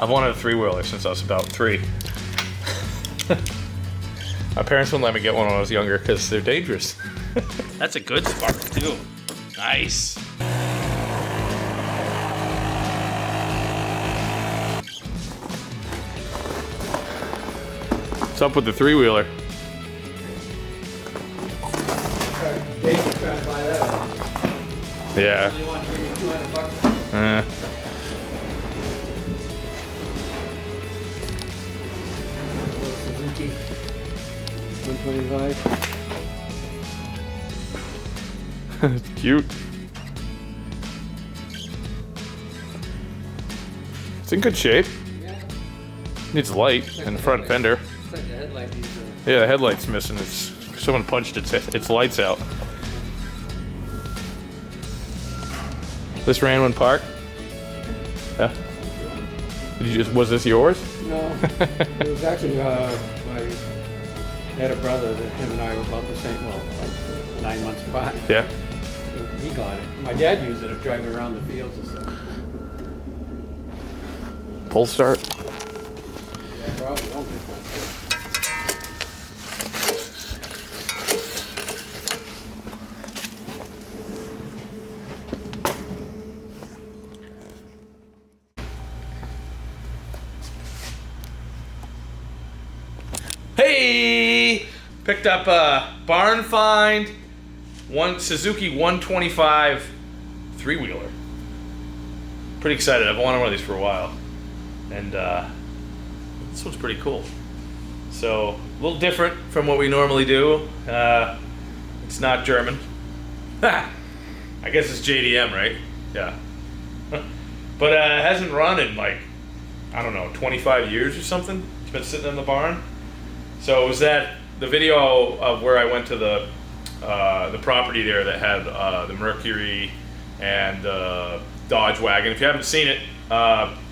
I've wanted a three-wheeler since I was about 3. My parents wouldn't let me get one when I was younger because they're dangerous. That's a good spark too. Nice. What's up with the three-wheeler? Yeah. Suzuki 125. It's cute. It's in good shape. Yeah. Needs light and front fender. It's like the headlight needs Yeah, the headlight's missing. It's someone punched its lights out. This ran when parked? Yeah. Was this yours? No, it was actually I had a brother that him and I were about the same, well, like 9 months apart. Yeah. He got it. My dad used it driving around the fields and stuff. Pull start. Yeah, probably don't be full. Hey! Picked up a barn find, Suzuki 125 three-wheeler. Pretty excited. I've wanted one of these for a while. And this one's pretty cool. So, a little different from what we normally do. It's not German. I guess it's JDM, right? Yeah. But it hasn't run in like, I don't know, 25 years or something. It's been sitting in the barn. So it was that the video of where I went to the property there that had the Mercury and Dodge wagon. If you haven't seen it,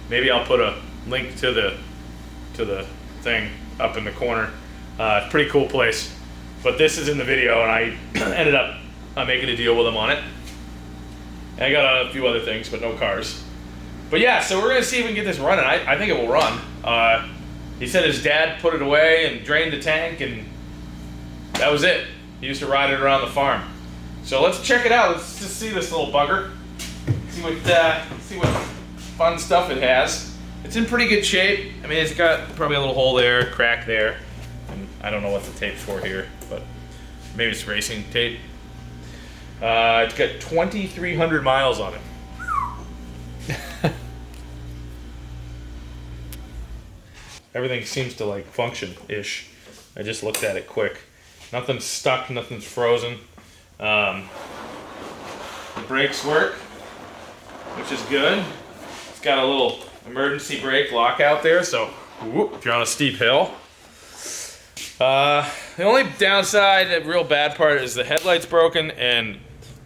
maybe I'll put a link to the thing up in the corner. It's a pretty cool place. But this is in the video, and I ended up making a deal with them on it. And I got a few other things, but no cars. But yeah, so we're gonna see if we can get this running. I think it will run. He said his dad put it away and drained the tank, and that was it. He used to ride it around the farm. So let's check it out. Let's just see this little bugger. See what fun stuff it has. It's in pretty good shape. I mean, it's got probably a little hole there, crack there. And I don't know what the tape's for here, but maybe it's racing tape. It's got 2,300 miles on it. Everything seems to like function-ish. I just looked at it quick. Nothing's stuck, nothing's frozen. The brakes work, which is good. It's got a little emergency brake lockout there, so whoop, if you're on a steep hill. The only downside, the real bad part, is the headlight's broken and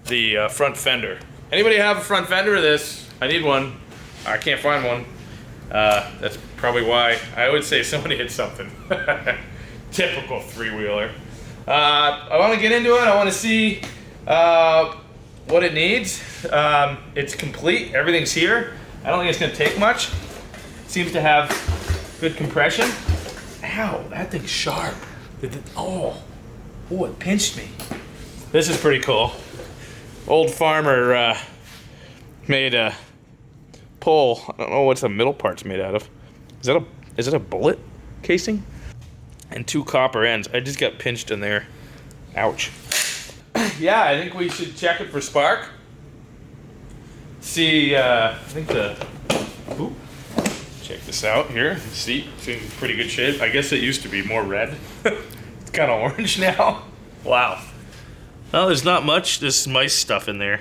the front fender. Anybody have a front fender of this? I need one. I can't find one. That's probably why I would say somebody hit something. Typical three-wheeler. I want to get into it. I want to see what it needs. It's complete. Everything's here. I don't think it's going to take much. Seems to have good compression. Ow, that thing's sharp. Oh, it pinched me. This is pretty cool. Old farmer made a pole. I don't know what the middle part's made out of. Is it a bullet casing? And 2 copper ends. I just got pinched in there. Ouch. Yeah, I think we should check it for spark. See, I think ooh, check this out here. See, it's in pretty good shape. I guess it used to be more red. It's kind of orange now. Wow. Well, there's not much. There's mice stuff in there.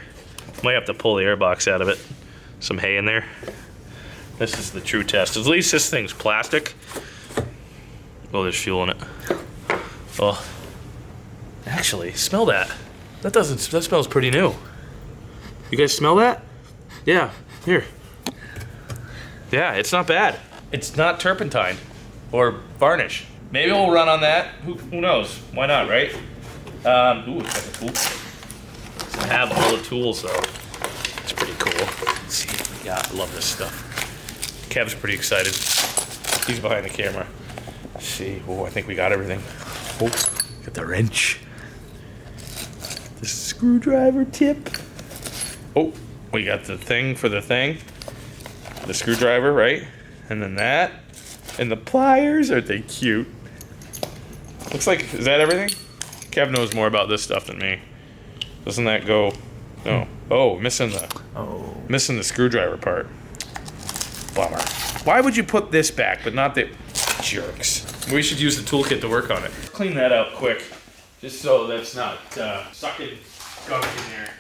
Might have to pull the airbox out of it. Some hay in there. This is the true test. At least this thing's plastic. Oh, there's fuel in it. Oh, actually, smell that. That smells pretty new. You guys smell that? Yeah, here. Yeah, it's not bad. It's not turpentine or varnish. Maybe we'll run on that. Who knows? Why not, right? Ooh, it's got the tool. Doesn't have all the tools though. It's pretty cool. Let's see what we got. I love this stuff. Kev's pretty excited. He's behind the camera. Let's see. Oh, I think we got everything. Oh, got the wrench. The screwdriver tip. Oh, we got the thing for the thing. The screwdriver, right? And then that. And the pliers. Aren't they cute? Looks like, is that everything? Kev knows more about this stuff than me. Doesn't that go? No. Oh, missing the screwdriver part. Bummer. Why would you put this back, but not the jerks? We should use the toolkit to work on it. Clean that out quick, just so that's not sucking gunk in there.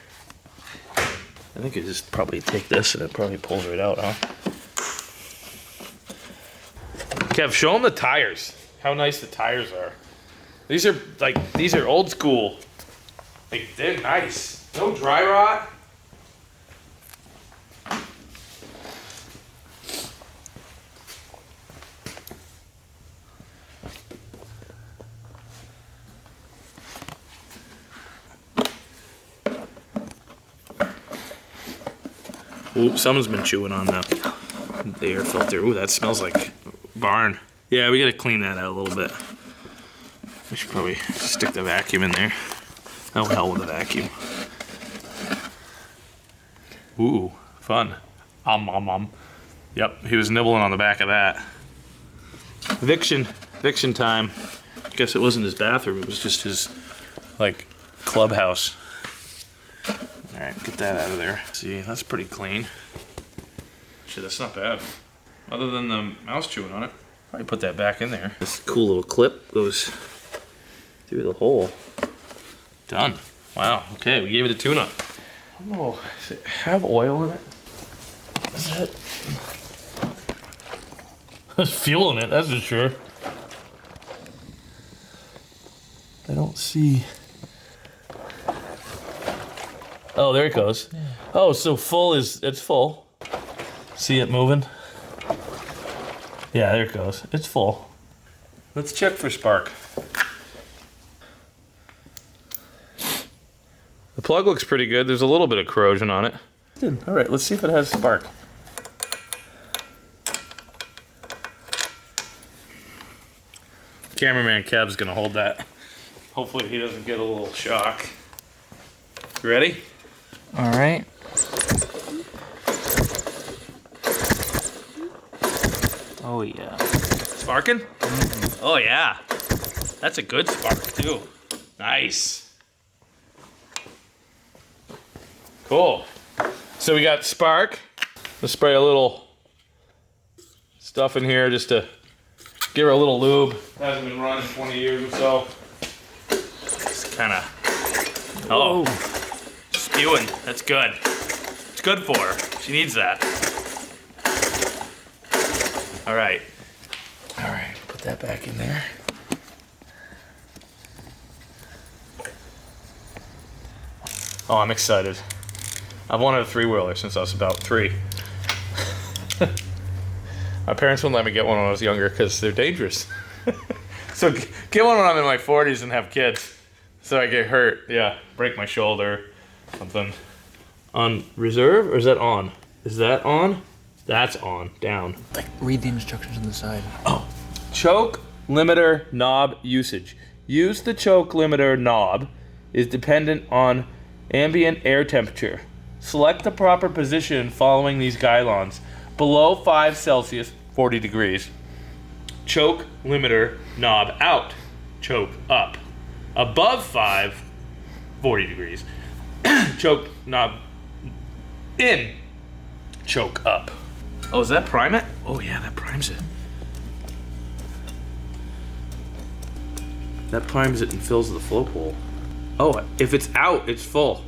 I think you just probably take this and it probably pulls right out, huh? Kev, show them the tires. How nice the tires are. These are old school. Like, they're nice. No dry rot. Ooh, someone's been chewing on the air filter. Ooh, that smells like barn. Yeah, we gotta clean that out a little bit. We should probably stick the vacuum in there. Oh, hell with the vacuum. Ooh, fun. Yep, he was nibbling on the back of that. Eviction time. Guess it wasn't his bathroom, it was just his, like, clubhouse. Alright, get that out of there. See, that's pretty clean. Shit, that's not bad. Other than the mouse chewing on it. Probably put that back in there. This cool little clip goes through the hole. Done. Wow, okay, we gave it a tune-up. Oh, does it have oil in it? Is it? There's fuel in it, that's for sure. I don't see... Oh, there it goes. Oh, so it's full. See it moving? Yeah, there it goes. It's full. Let's check for spark. The plug looks pretty good. There's a little bit of corrosion on it. All right, let's see if it has spark. Cameraman Kev's gonna hold that. Hopefully he doesn't get a little shock. You ready? All right. Oh yeah. Sparking? Mm-hmm. Oh yeah. That's a good spark too. Nice. Cool. So we got spark. Let's spray a little stuff in here just to give her a little lube. Hasn't been run in 20 years or so. Just kind of. Oh. Spewing. That's good. It's good for her. She needs that. All right. All right. Put that back in there. Oh, I'm excited. I've wanted a three-wheeler since I was about 3. My parents wouldn't let me get one when I was younger because they're dangerous. So get one when I'm in my 40s and have kids. So I get hurt. Yeah, break my shoulder, something. On reserve, or is that on? Is that on? That's on. Down. Like, read the instructions on the side. Oh. Choke limiter knob usage. Use the choke limiter knob is dependent on ambient air temperature. Select the proper position following these guidelines. Below 5 Celsius, 40 degrees. Choke limiter knob out. Choke up. Above 5, 40 degrees. Choke knob in. Choke up. Oh, does that prime it? Oh yeah, that primes it. That primes it and fills the flow hole. Oh, if it's out, it's full.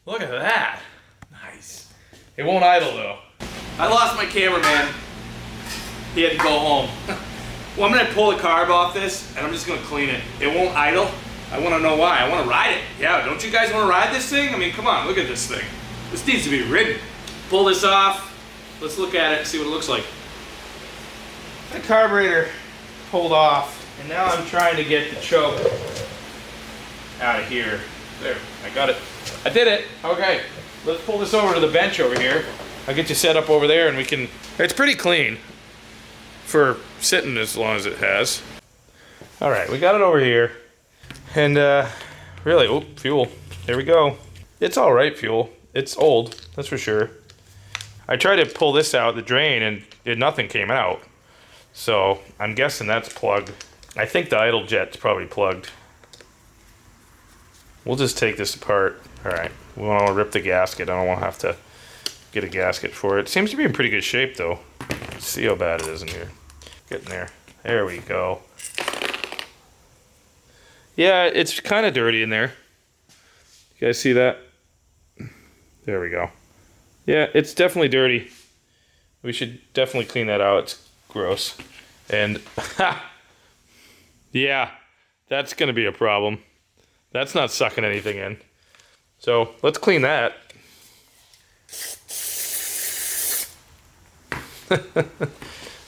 Look at that. Nice. It won't idle though. I lost my cameraman. He had to go home. Well, I'm gonna pull the carb off this and I'm just gonna clean it. It won't idle. I wanna know why. I wanna ride it. Yeah, don't you guys wanna ride this thing? I mean, come on, look at this thing. This needs to be ridden. Pull this off. Let's look at it and see what it looks like. The carburetor pulled off, and now I'm trying to get the choke out of here. There, I got it. I did it. Okay, let's pull this over to the bench over here. I'll get you set up over there and we can... It's pretty clean for sitting as long as it has. All right, we got it over here. And really, oh, fuel. There we go. It's all right, fuel. It's old, that's for sure. I tried to pull this out, the drain, and nothing came out. So I'm guessing that's plugged. I think the idle jet's probably plugged. We'll just take this apart. All right, we want to rip the gasket. I don't want to have to get a gasket for it. Seems to be in pretty good shape though. Let's see how bad it is in here. Getting there. There we go. Yeah, it's kind of dirty in there. You guys see that? There we go. Yeah, it's definitely dirty. We should definitely clean that out. It's gross. And, yeah, that's going to be a problem. That's not sucking anything in. So, let's clean that.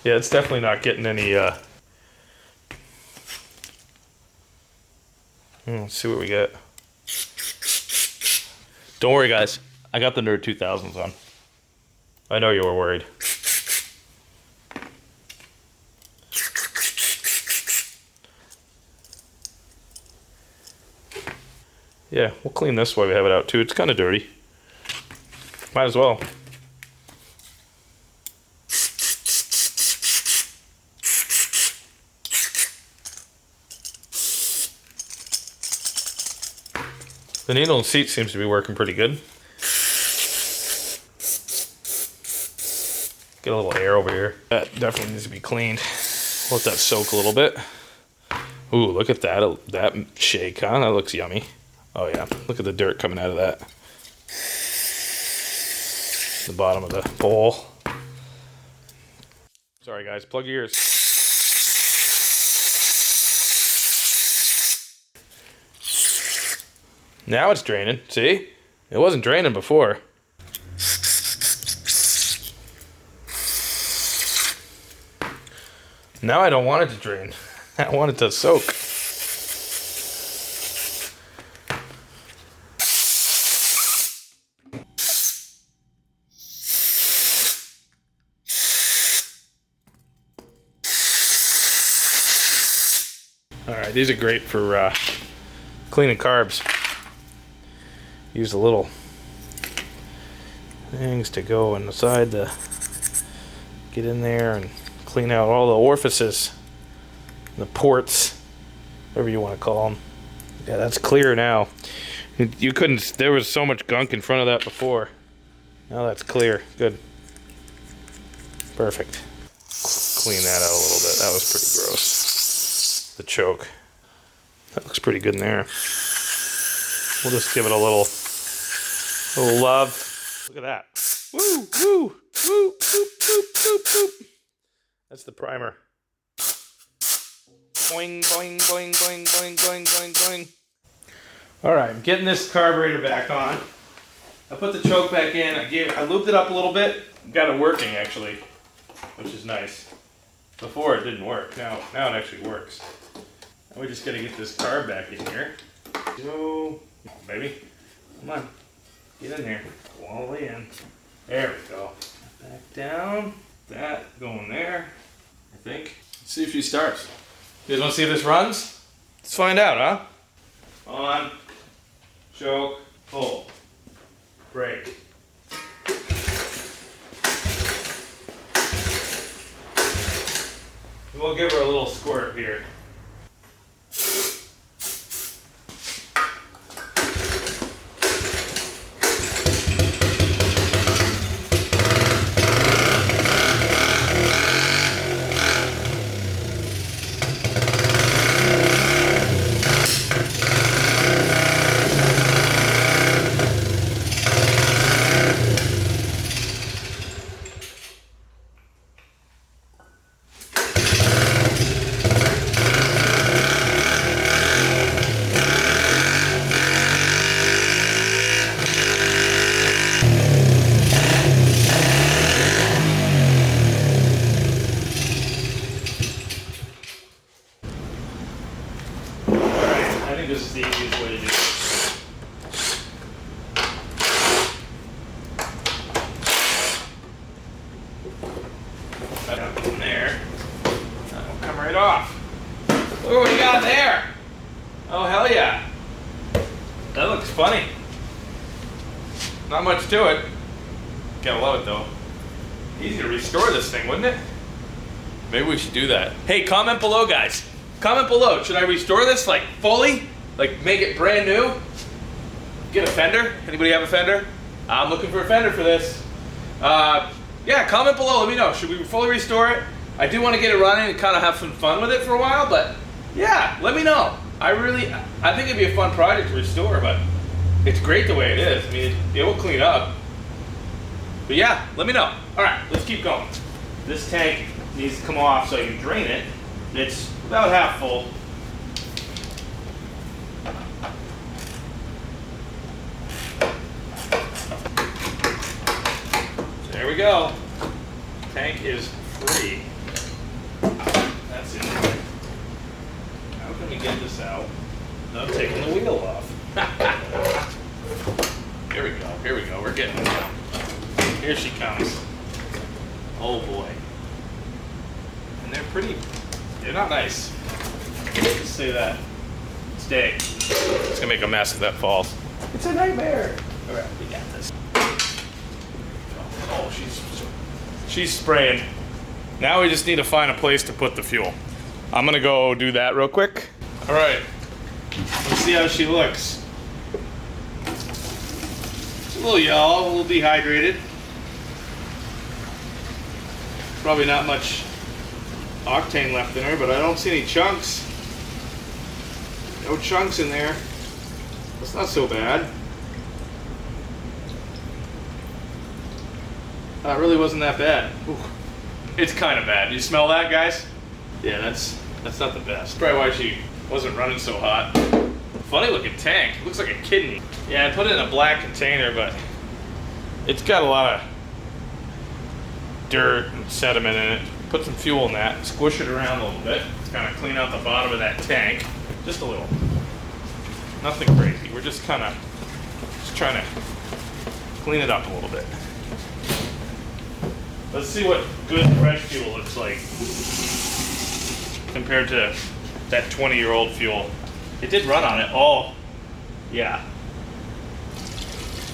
Yeah, it's definitely not getting any, let's see what we get. Don't worry, guys. I got the Nerd 2000s on. I know you were worried. Yeah, we'll clean this while we have it out too. It's kind of dirty. Might as well. The needle and seat seems to be working pretty good. Get a little air over here. That definitely needs to be cleaned. Let that soak a little bit. Ooh, look at that. That shake, huh? That looks yummy. Oh yeah, look at the dirt coming out of that. The bottom of the bowl. Sorry guys, plug your ears. Now it's draining, see? It wasn't draining before. Now I don't want it to drain. I want it to soak. Alright, these are great for cleaning carbs. Use the little things to go inside the... Get in there and clean out all the orifices, the ports, whatever you want to call them. Yeah, that's clear now. You couldn't, there was so much gunk in front of that before. Now that's clear. Good. Perfect. Clean that out a little bit. That was pretty gross. The choke. That looks pretty good in there. We'll just give it a little love. Look at that. Woo, woo, woo, whoop, whoop, whoop, whoop. That's the primer. Boing, boing, boing, boing, boing, boing, boing, boing. All right, I'm getting this carburetor back on. I put the choke back in. I looped it up a little bit. Got it working actually, which is nice. Before it didn't work. Now it actually works. Now we just gotta get this carb back in here. So, baby, come on, get in here. Go all the way in. There we go. Back down. That going there, I think. Let's see if she starts. You guys want to see if this runs? Let's find out, huh? On, choke, pull, brake. We'll give her a little squirt here. off. Look what we got there. Oh, hell yeah. That looks funny. Not much to it. Gotta love it though. Easy to restore this thing, wouldn't it? Maybe we should do that. Hey, comment below, guys. Comment below. Should I restore this like fully? Like make it brand new? Get a fender? Anybody have a fender? I'm looking for a fender for this. Yeah, comment below. Let me know. Should we fully restore it? I do want to get it running and kind of have some fun with it for a while, but yeah, let me know. I think it'd be a fun project to restore, but it's great the way it is. I mean, it will clean up. But yeah, let me know. All right, let's keep going. This tank needs to come off so I can drain it. It's about half full. So there we go. Tank is free. That's it. How can we get this out without taking the wheel off? Here we go, here we go. We're getting it now. Here she comes. Oh boy. And they're not nice. Let's say that. Stay. It's gonna make a mess if that falls. It's a nightmare. All right, we got this. Oh, she's spraying. Now we just need to find a place to put the fuel. I'm gonna go do that real quick. All right, let's see how she looks. She's a little yellow, a little dehydrated. Probably not much octane left in her, but I don't see any chunks. No chunks in there. That's not so bad. That really wasn't that bad. Ooh. It's kind of bad. You smell that, guys? Yeah, that's not the best. Probably why she wasn't running so hot. Funny looking tank. Looks like a kidney. Yeah, I put it in a black container, but it's got a lot of dirt and sediment in it. Put some fuel in that, squish it around a little bit, kind of clean out the bottom of that tank. Just a little. Nothing crazy. We're just trying to clean it up a little bit. Let's see what good fresh fuel looks like compared to that 20-year-old fuel. It did run on it. Oh, yeah.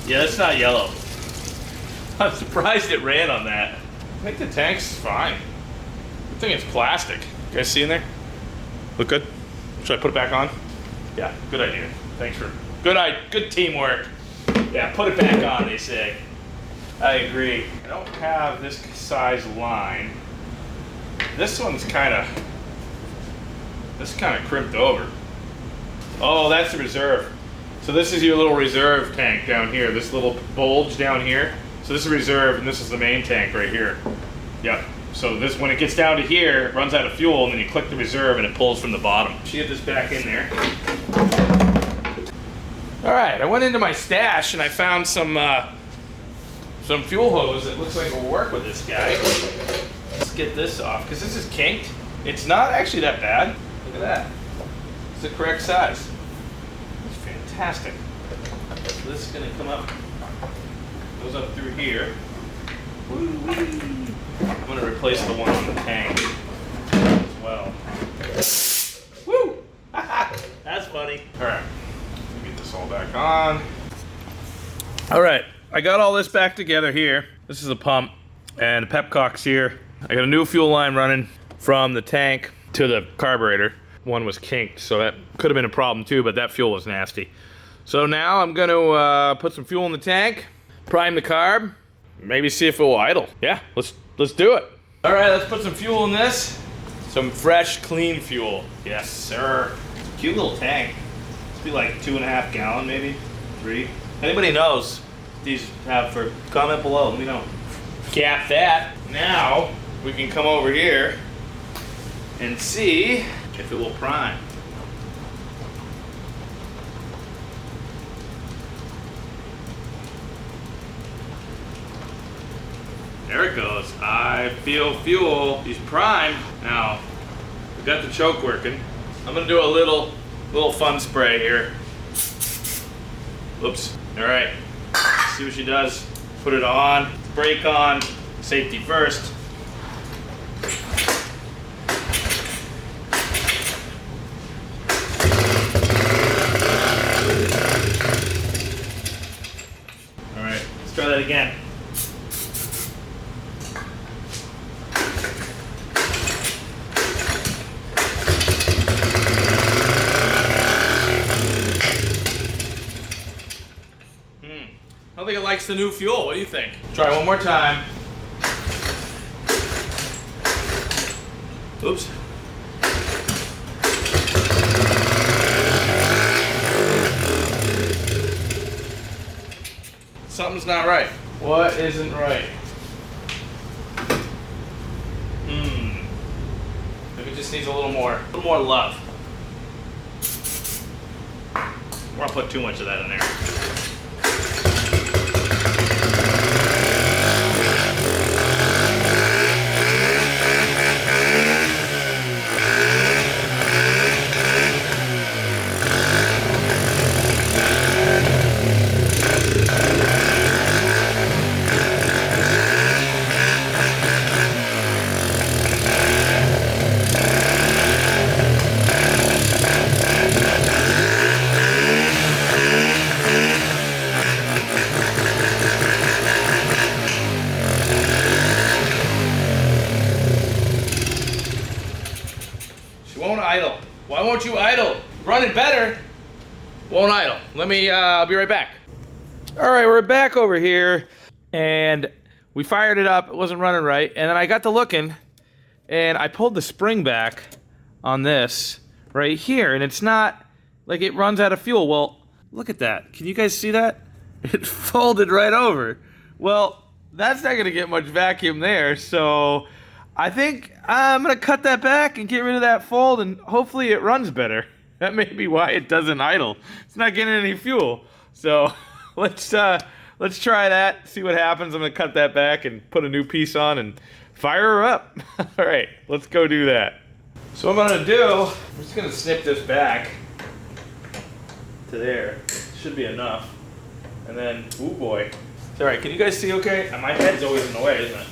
Yeah, that's not yellow. I'm surprised it ran on that. I think the tank's fine. I think it's plastic. You guys see in there? Look good? Should I put it back on? Yeah, good idea. Thanks for good teamwork. Yeah, put it back on, they say. I agree. I don't have this size line. This one's kind of crimped over. Oh, that's the reserve. So this is your little reserve tank down here. This little bulge down here. So this is reserve, and this is the main tank right here. Yep. So this, when it gets down to here, it runs out of fuel, and then you click the reserve, and it pulls from the bottom. She get this back in there. All right, I went into my stash, and I found some fuel hose that looks like it will work with this guy. Let's get this off, because this is kinked. It's not actually that bad. Look at that. It's the correct size. It's fantastic. So this is going to come up, goes up through here. Woo-wee. I'm going to replace the one on the tank as well. Woo! That's funny. All right, let me get this all back on. All right, I got all this back together here. This is a pump and the pepcock's here. I got a new fuel line running from the tank to the carburetor. One was kinked, so that could have been a problem too, but that fuel was nasty. So now I'm going to put some fuel in the tank, prime the carb, maybe see if it will idle. Yeah, let's do it. All right, let's put some fuel in this. Some fresh, clean fuel. Yes, sir. Cute little tank. It'll be like 2.5 gallon, maybe 3. Anybody knows these have for comment below. Let me know. Cap that. Now we can come over here and see if it will prime. There it goes. I feel fuel. He's primed. Now, we got the choke working. I'm gonna do a little fun spray here. Oops. All right. See what she does. Put it on. Brake on. Safety first. try that again. I don't think it likes the new fuel. What do you think? Try one more time. Oops. Something's not right. What isn't right? Maybe it just needs a little more love. We're gonna put too much of that in there. Won't idle. Why won't you idle? Running better. Won't idle. Let me, I'll be right back. All right, we're back over here, and we fired it up. It wasn't running right, and then I got to looking, and I pulled the spring back on this right here, and it's not like it runs out of fuel. Well, look at that. Can you guys see that? It folded right over. Well, that's not gonna get much vacuum there, so I think I'm gonna cut that back and get rid of that fold, and hopefully it runs better. That may be why it doesn't idle. It's not getting any fuel. So let's try that, see what happens. I'm gonna cut that back and put a new piece on and fire her up. All right, let's go do that. So what I'm gonna do, I'm just gonna snip this back to there. Should be enough. And then, ooh boy. It's all right, can you guys see okay? My head's always in the way, isn't it?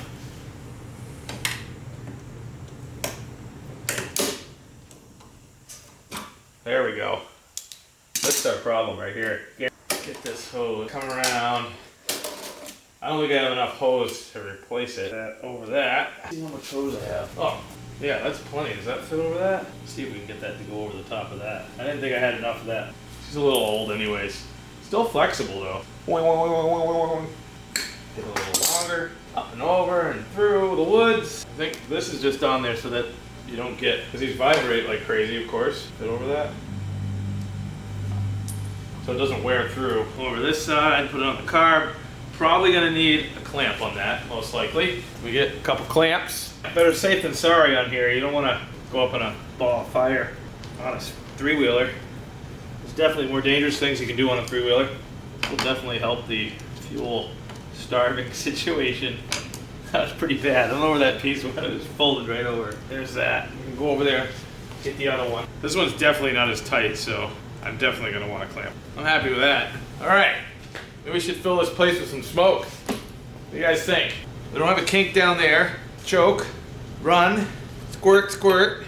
There we go. That's our problem right here. Get this hose come around. I don't think I have enough hose to replace it. That over that. Let's see how much hose I have. Oh, yeah, that's plenty. Does that fit over that? Let's see if we can get that to go over the top of that. I didn't think I had enough of that. She's a little old anyways. Still flexible though. Get a little longer. Up and over and through the woods. I think this is just on there so that you don't get, because these vibrate like crazy, of course. Fit over that. So it doesn't wear through. Over this side, put it on the carb. Probably gonna need a clamp on that, most likely. We get a couple clamps. Better safe than sorry on here. You don't wanna go up in a ball of fire on a three-wheeler. There's definitely more dangerous things you can do on a three-wheeler. This will definitely help the fuel starving situation. That was pretty bad. I don't know where that piece went. It was folded right over. There's that. You can go over there, get the other one. This one's definitely not as tight, so I'm definitely gonna want to clamp. I'm happy with that. All right, maybe we should fill this place with some smoke. What do you guys think? We don't have a kink down there. Choke, run, squirt, squirt.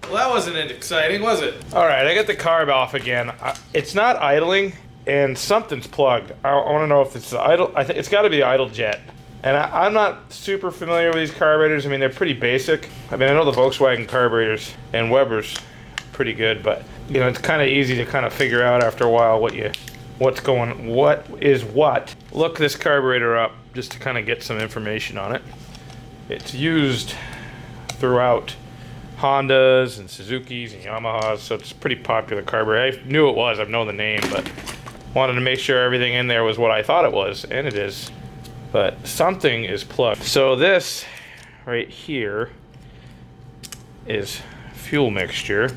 Well, that wasn't exciting, was it? All right, I got the carb off again. It's not idling. And something's plugged. I want to know if it's the idle. I think it's got to be the idle jet. And I'm not super familiar with these carburetors. I mean, they're pretty basic. I mean, I know the Volkswagen carburetors and Weber's pretty good, but you know, it's kind of easy to kind of figure out after a while what is what. Look this carburetor up just to kind of get some information on it. It's used throughout Hondas and Suzukis and Yamahas, so it's a pretty popular carburetor. I knew it was. I've known the name, but wanted to make sure everything in there was what I thought it was, and it is. But something is plugged. So this right here is fuel mixture,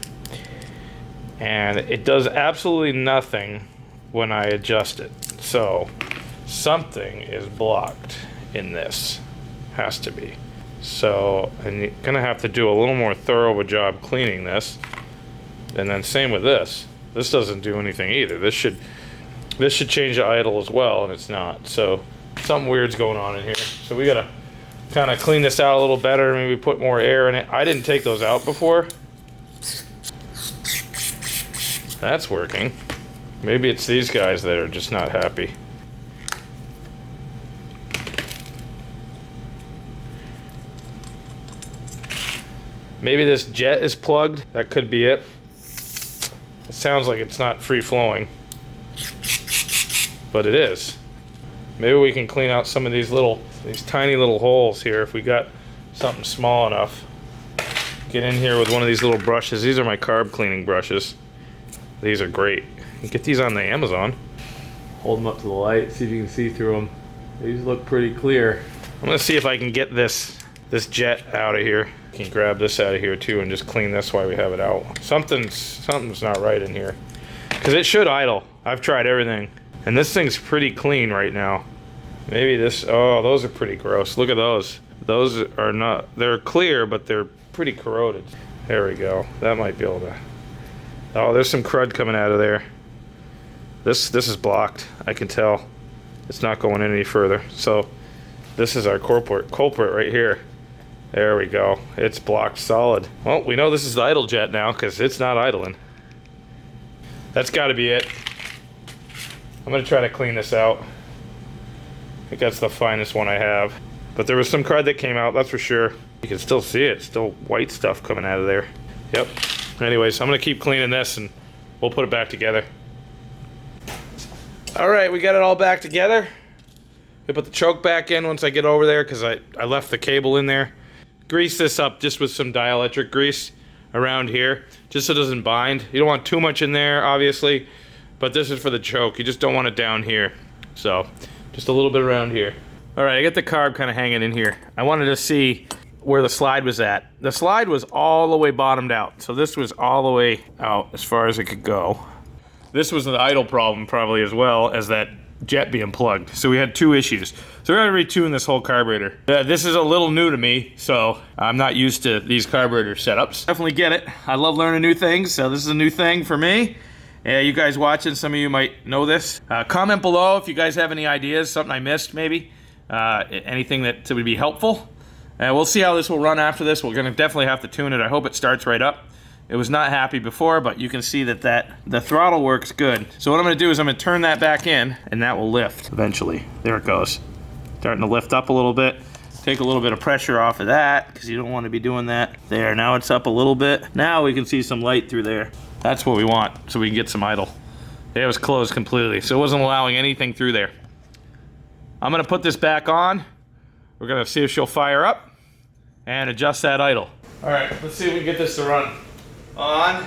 and it does absolutely nothing when I adjust it. So something is blocked in this. Has to be. So I'm gonna have to do a little more thorough of a job cleaning this. And then same with this. This doesn't do anything either. This should change the idle as well, and it's not. So something weird's going on in here. So we gotta kind of clean this out a little better, maybe put more air in it. I didn't take those out before. That's working. Maybe it's these guys that are just not happy. Maybe this jet is plugged. That could be it. It sounds like it's not free flowing, but it is. Maybe we can clean out some of these tiny little holes here if we got something small enough. Get in here with one of these little brushes. These are my carb cleaning brushes. These are great. You can get these on the Amazon. Hold them up to the light, see if you can see through them. These look pretty clear. I'm gonna see if I can get this jet out of here. I can grab this out of here too and just clean this while we have it out. Something's not right in here. Because it should idle. I've tried everything. And this thing's pretty clean right now. Maybe this, oh, those are pretty gross. Look at those. Those are not, they're clear, but they're pretty corroded. There we go. That might be able to, oh, there's some crud coming out of there. This is blocked, I can tell. It's not going any further. So this is our culprit right here. There we go. It's blocked solid. Well, we know this is the idle jet now because it's not idling. That's got to be it. I'm going to try to clean this out. I think that's the finest one I have. But there was some crud that came out, that's for sure. You can still see it. Still white stuff coming out of there. Yep. Anyways, I'm going to keep cleaning this and we'll put it back together. Alright, we got it all back together. We put the choke back in once I get over there because I left the cable in there. Grease this up just with some dielectric grease around here, just so it doesn't bind. You don't want too much in there, obviously, but this is for the choke. You just don't want it down here. So, just a little bit around here. Alright, I got the carb kind of hanging in here. I wanted to see where the slide was at. The slide was all the way bottomed out, so this was all the way out as far as it could go. This was an idle problem probably as well as that jet being plugged. So we had two issues. So we're gonna retune this whole carburetor. This is a little new to me, so I'm not used to these carburetor setups. Definitely get it. I love learning new things, so this is a new thing for me. You guys watching, some of you might know this. Comment below if you guys have any ideas, something I missed maybe. Anything that would be helpful. We'll see how this will run after this. We're gonna definitely have to tune it. I hope it starts right up. It was not happy before, but you can see that the throttle works good. So what I'm gonna do is I'm gonna turn that back in and that will lift eventually. There it goes. Starting to lift up a little bit. Take a little bit of pressure off of that because you don't want to be doing that. There, now it's up a little bit. Now we can see some light through there. That's what we want so we can get some idle. It was closed completely, so it wasn't allowing anything through there. I'm gonna put this back on. We're gonna see if she'll fire up and adjust that idle. All right, let's see if we can get this to run. On,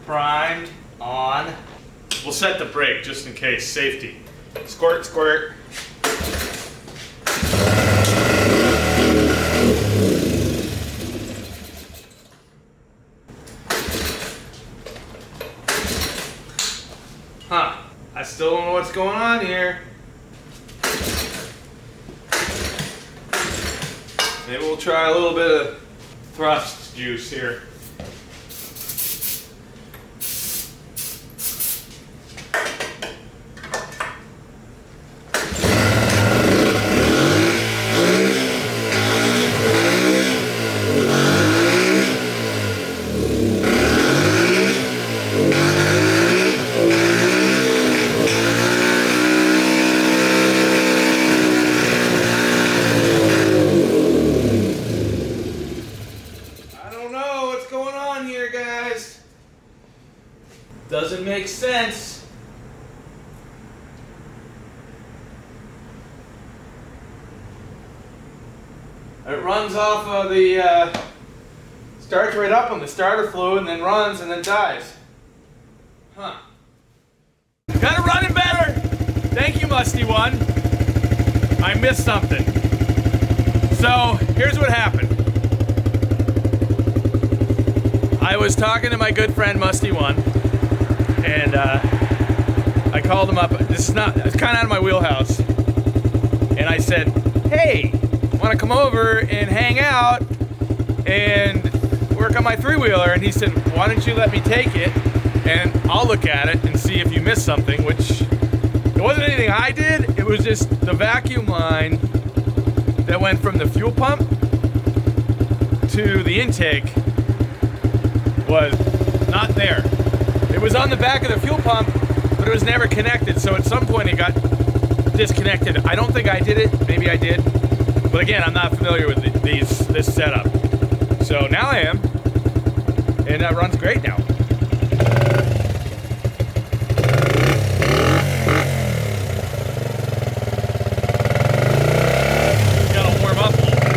primed, on. We'll set the brake just in case, safety. Squirt, squirt. Huh, I still don't know what's going on here. Maybe we'll try a little bit of thrust juice here. Doesn't make sense. It runs off of the, starts right up on the starter fluid and then runs and then dies. Huh. Got it running better! Thank you, Musty One. I missed something. So, here's what happened. I was talking to my good friend Musty One. And I called him up. It's kind of out of my wheelhouse. And I said, hey, want to come over and hang out and work on my three-wheeler? And he said, why don't you let me take it and I'll look at it and see if you missed something, which it wasn't anything I did. It was just the vacuum line that went from the fuel pump to the intake was not there. It was on the back of the fuel pump, but it was never connected. So at some point it got disconnected. I don't think I did it. Maybe I did. But again, I'm not familiar with this setup. So now I am, and that runs great now. Gotta warm up a little bit.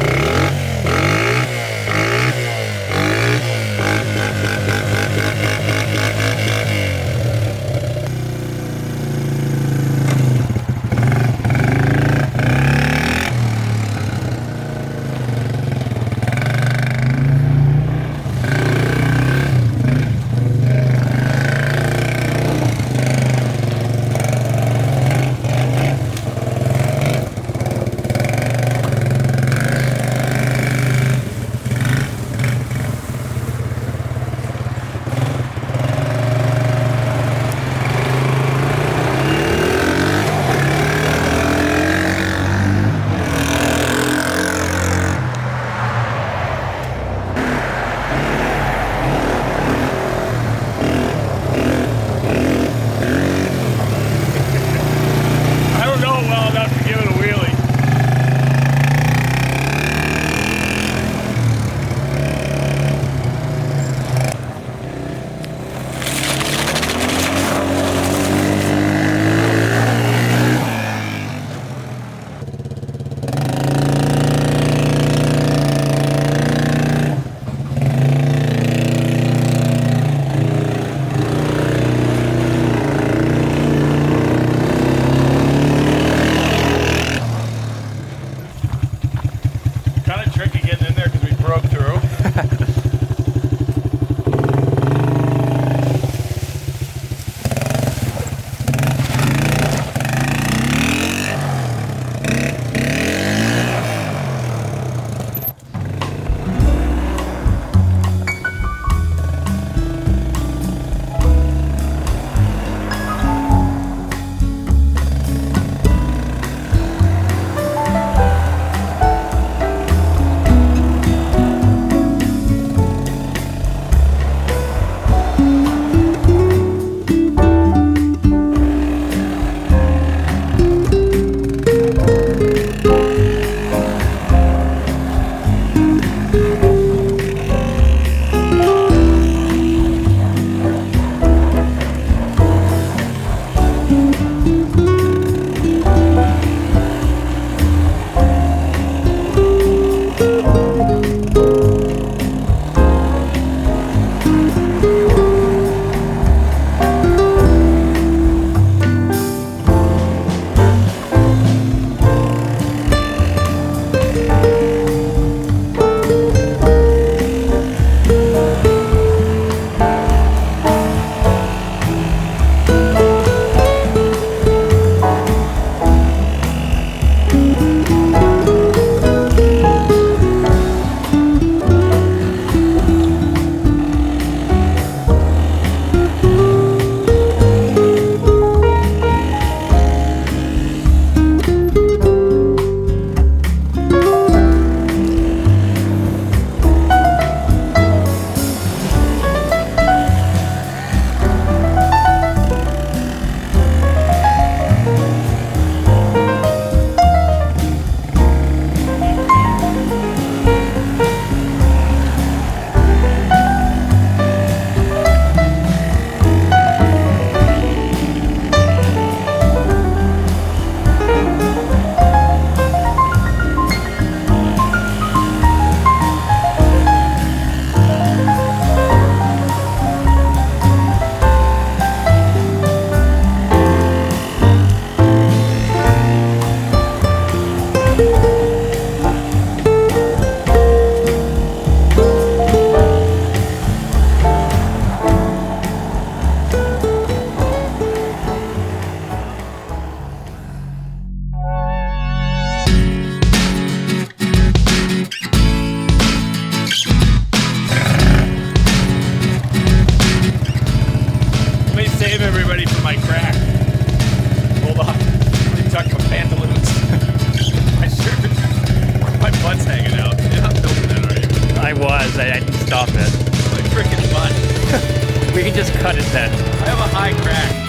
I didn't stop it. My freaking butt. We can just cut it then. I have a high crack.